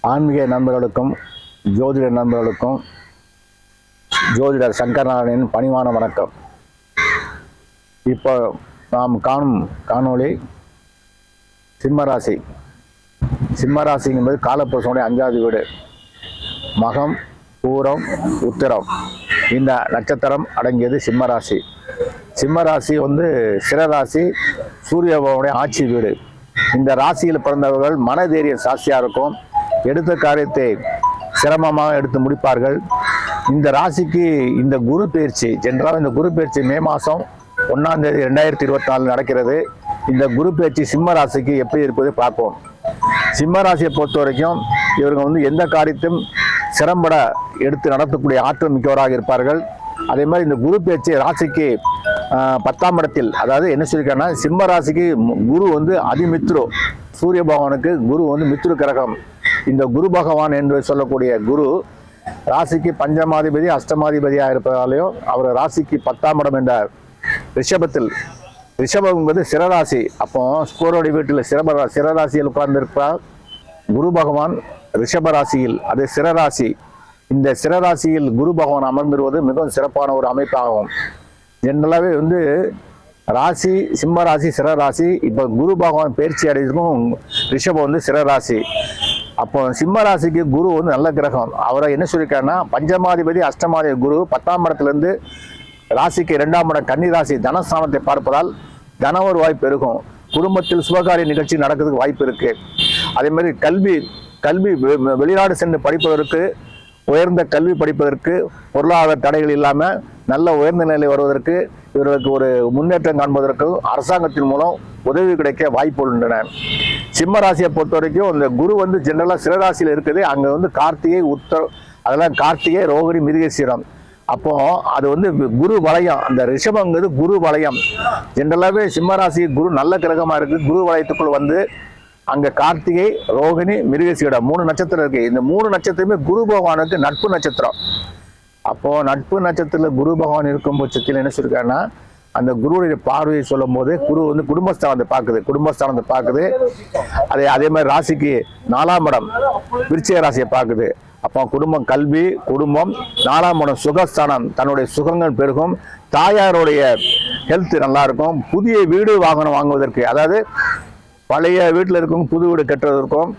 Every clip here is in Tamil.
ஆன்மீக நண்பர்களுக்கும் ஜோதிட நண்பர்களுக்கும் ஜோதிடர் சங்கரநாராயணன் பணிவான வணக்கம். இப்போ நாம் காணும் காணொளி சிம்மராசி. சிம்மராசி என்பது காலப்புருஷனுடைய 5வது வீடு. மகம், பூரம், உத்திரம் இந்த நட்சத்திரம் அடங்கியது சிம்மராசி. சிம்மராசி சிரராசி, சூரிய பகவானுடைய ஆட்சி வீடு. இந்த ராசியில் பிறந்தவர்கள் மனதைரியம் ஜாஸ்தியாக இருக்கும். எடுத்த காரியத்தை சிரமமாக எடுத்து முடிப்பார்கள். இந்த ராசிக்கு இந்த குரு பயிற்சி ஜென்ரலாக இந்த குரு பயிற்சி மே மாதம் 1ஆம் தேதி 2024 நடக்கிறது. இந்த குரு பயிற்சி சிம்ம ராசிக்கு எப்படி இருப்பதை பார்ப்போம். சிம்ம ராசியை பொறுத்த வரைக்கும் இவர்கள் எந்த காரியத்தையும் சிரம்பட எடுத்து நடத்தக்கூடிய ஆற்றல் மிக்கவராக இருப்பார்கள். அதே மாதிரி இந்த குரு பயிற்சி ராசிக்கு 10ஆம் இடத்தில், அதாவது என்ன சொல்லியிருக்காங்கன்னா சிம்ம ராசிக்கு குரு அதிமித்ரு. சூரிய பகவானுக்கு குரு மித்ரு கிரகம். இந்த குரு பகவான் என்று சொல்லக்கூடிய குரு ராசிக்கு பஞ்சமாதிபதி அஷ்டமாதிபதியாக இருப்பதாலேயும் அவர் ராசிக்கு 10ஆம் இடம் என்ற ரிஷபத்தில், ரிஷபம் என்பது சிரராசி. அப்போ ஸ்கோரோடி வீட்டில் சிரராசியில் உட்கார்ந்திருப்பார் குரு பகவான். ரிஷபராசியில் அது சிரராசி. இந்த சிரராசியில் குரு பகவான் அமர்ந்திருவது மிகவும் சிறப்பான ஒரு அமைப்பாகும். ஜென்ரலாகவே ராசி சிம்ம ராசி சிரராசி. இப்போ குரு பகவான் பயிற்சி அடைக்கும் ரிஷபம் சிரராசி. அப்போ சிம்ம ராசிக்கு குரு நல்ல கிரகம். அவரை என்ன சொல்லியிருக்காருன்னா பஞ்சமாதிபதி அஷ்டமாதிபதி குரு 10ஆம் இடத்துலேருந்து ராசிக்கு 2ஆம் இடம் கன்னி ராசி தனஸ்தானத்தை பார்ப்பதால் தன ஒரு வாய்ப்பு இருக்கும். குடும்பத்தில் சுபகாரிய நிகழ்ச்சி நடக்கிறதுக்கு வாய்ப்பு இருக்கு. அதே மாதிரி கல்வி வெளிநாடு சென்று படிப்பதற்கு, உயர்ந்த கல்வி படிப்பதற்கு பொருளாதார தடைகள் இல்லாமல் நல்ல உயர்ந்த நிலை வருவதற்கு, இவர்களுக்கு ஒரு முன்னேற்றம் காண்பதற்கு அரசாங்கத்தின் மூலம் உதவி கிடைக்க வாய்ப்பு உள்ளன. சிம்ம ராசியை பொறுத்த வரைக்கும் இந்த குரு ஜெனரலாக சிரராசியில் இருக்குது. அங்கே கார்த்திகை அதெல்லாம் கார்த்திகை ரோகிணி மிருகசீரம். அப்போ அது குரு வளையம். அந்த ரிஷபங்கிறது குரு வளையம். ஜெனரலாகவே சிம்ம ராசி குரு நல்ல கிரகமாக இருக்குது. குரு வளையத்துக்குள் அங்கே கார்த்திகை ரோகிணி மிருகசீடம் 3 நட்சத்திரம் இருக்கு. இந்த 3 நட்சத்திரமே குரு பகவானுக்கு நட்பு நட்சத்திரம். அப்போ நட்பு நட்சத்திரத்தில் குரு பகவான் இருக்கும் பட்சத்தில் என்ன சொல்லிருக்காருன்னா அந்த குருவுடைய பார்வையை சொல்லும் போது குரு குடும்பஸ்தானத்தை பார்க்குது. அதே மாதிரி ராசிக்கு 4ஆம் இடம் விருச்சிக ராசியை பார்க்குது. அப்போ குடும்பம், கல்வி, குடும்பம். 4ஆம் இடம் சுகஸ்தானம், தன்னுடைய சுகங்கள் பெருகும். தாயாருடைய ஹெல்த் நல்லா இருக்கும். புதிய வீடு வாகனம் வாங்குவதற்கு, அதாவது பழைய வீட்டில் இருக்கும் புது வீடு கட்டுவதற்கும்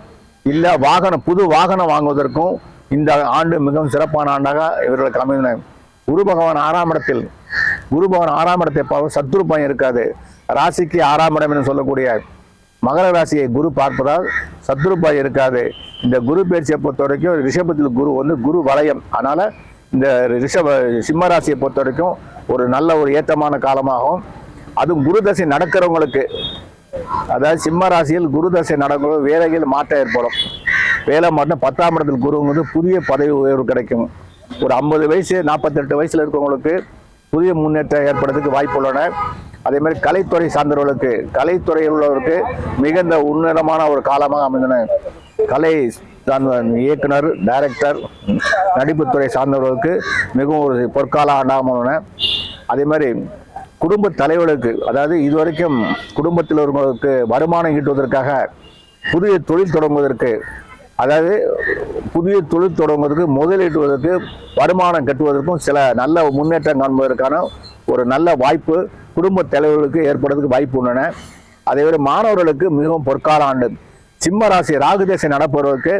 இல்லை புது வாகனம் வாங்குவதற்கும் இந்த ஆண்டு மிகவும் சிறப்பான ஆண்டாக இவர்களுக்கு அமைந்தன. குரு பகவான் 6ஆம் இடத்தில், குரு பகவான் 6ஆம் இடத்தை பார்க்க சத்துரு பயம் இருக்காது. ராசிக்கு 6ஆம் இடம் என்று சொல்லக்கூடிய மகர ராசியை குரு பார்ப்பதால் சத்துரு பயம் இருக்காது. இந்த குரு பயிற்சியை பொறுத்த வரைக்கும் ரிஷபத்தில் குரு குரு வளையம். அதனால இந்த சிம்ம ராசியை பொறுத்த வரைக்கும் ஒரு நல்ல ஒரு ஏற்றமான காலமாகும். அதுவும் குரு தசை நடக்கிறவங்களுக்கு, அதாவது சிம்ம ராசியில் குரு தசை நடக்கும் வேலையில் மாற்றம் ஏற்படும். வேலை மாற்றம் 10ஆம் இடத்தில் குரு புதிய பதவி உயர்வு கிடைக்கும். ஒரு 50 வயசு 48 வயசுல இருக்கவங்களுக்கு புதிய முன்னேற்றம் ஏற்படுறதுக்கு வாய்ப்பு உள்ளன. அதே மாதிரி கலைத்துறை சார்ந்தவர்களுக்கு, கலைத்துறையில் உள்ளவருக்கு மிகுந்த உன்னதமான ஒரு காலமாக அமைந்தன. கலை இயக்குனர், டைரக்டர், நடிப்புத்துறை சார்ந்தவர்களுக்கு மிகவும் ஒரு பொற்கால ஆண்டாக உள்ளன. அதே மாதிரி குடும்ப தலைவர்களுக்கு, அதாவது இதுவரைக்கும் குடும்பத்தில் உள்ளவர்களுக்கு வருமானம் ஈட்டுவதற்காக புதிய தொழில் தொடங்குவதற்கு, அதாவது புதிய தொழில் தொடங்குவதற்கு, முதலீட்டுவதற்கு, வருமானம் கட்டுவதற்கும் சில நல்ல முன்னேற்றம் காண்பதற்கான ஒரு நல்ல வாய்ப்பு குடும்ப தலைவர்களுக்கு ஏற்படுறதுக்கு வாய்ப்பு உள்ளன. அதே மாதிரி மாணவர்களுக்கு மிகவும் பொற்கால ஆண்டு. சிம்ம ராசி ராகு தேசை நடப்பவர்களுக்கு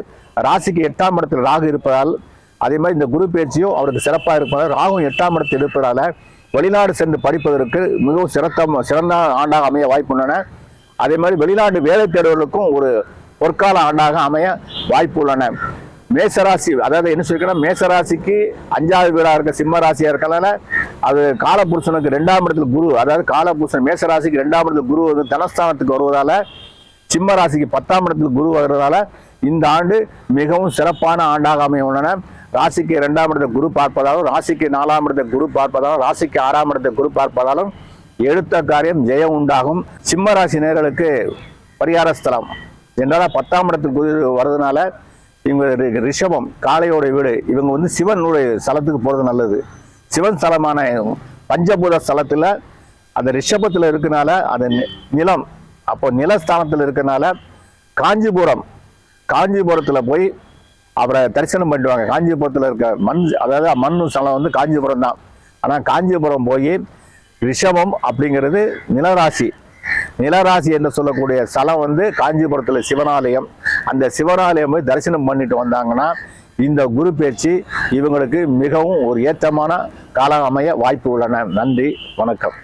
ராசிக்கு 8ஆம் இடத்தில் ராகு இருப்பதால், அதே மாதிரி இந்த குரு பயிற்சியும் அவருக்கு சிறப்பாக இருப்பதால், ராகும் 8ஆம் இடத்தில் இருப்பதால வெளிநாடு சென்று படிப்பதற்கு மிகவும் சிறந்த ஆண்டாக அமைய வாய்ப்பு உள்ளன. அதே மாதிரி வெளிநாட்டு வேலை தேடுவதற்கும் ஒரு பொற்கால ஆண்டாக அமைய வாய்ப்பு உள்ளன. மேசராசி, அதாவது என்ன சொல்லிருக்கேன்னா மேசராசிக்கு 5வது வீடாக இருக்க சிம்ம ராசியா இருக்கனால அது காலபுருஷனுக்கு 2ஆம் இடத்துல குரு, அதாவது காலபுருஷன் மேசராசிக்கு 2ஆம் இடத்துல குரு தனஸ்தானத்துக்கு வருவதால, சிம்ம ராசிக்கு 10ஆம் இடத்துல குரு வருவதால இந்த ஆண்டு மிகவும் சிறப்பான ஆண்டாக அமைய உள்ளன. ராசிக்கு 2ஆம் இடத்தை குரு பார்ப்பதாலும், ராசிக்கு 4ஆம் இடத்தை குரு பார்ப்பதாலும், ராசிக்கு 6ஆம் இடத்தை குரு பார்ப்பதாலும் எடுத்த காரியம் ஜெயம் உண்டாகும். சிம்ம ராசி நேயர்களுக்கு பரிகார ஸ்தலம் ஜென்ரலாக 10ஆம் இடத்துக்கு குரு வர்றதுனால இவங்க ரிஷபம் காளையோட வீடு, இவங்க சிவனுடைய ஸ்தலத்துக்கு போகிறது நல்லது. சிவன் ஸ்தலமான பஞ்சபூத ஸ்தலத்தில் அந்த ரிஷபத்தில் இருக்கனால அது நிலம், அப்போ நிலஸ்தானத்தில் இருக்கனால காஞ்சிபுரத்தில் போய் அவரை தரிசனம் பண்ணிடுவாங்க. காஞ்சிபுரத்தில் இருக்க அதாவது மண்ணு ஸ்தலம் வந்து காஞ்சிபுரம் தான். ஆனால் காஞ்சிபுரம் போய் ரிஷபம் அப்படிங்கிறது நிலராசி. நிலராசி என்று சொல்லக்கூடிய ஸ்தலம் வந்து காஞ்சிபுரத்தில் சிவனாலயம். அந்த சிவனாலயம் போய் தரிசனம் பண்ணிட்டு வந்தாங்கன்னா இந்த குரு பயிற்சி இவங்களுக்கு மிகவும் ஒரு ஏற்றமான காலம் அமைய வாய்ப்பு உள்ளன. நன்றி, வணக்கம்.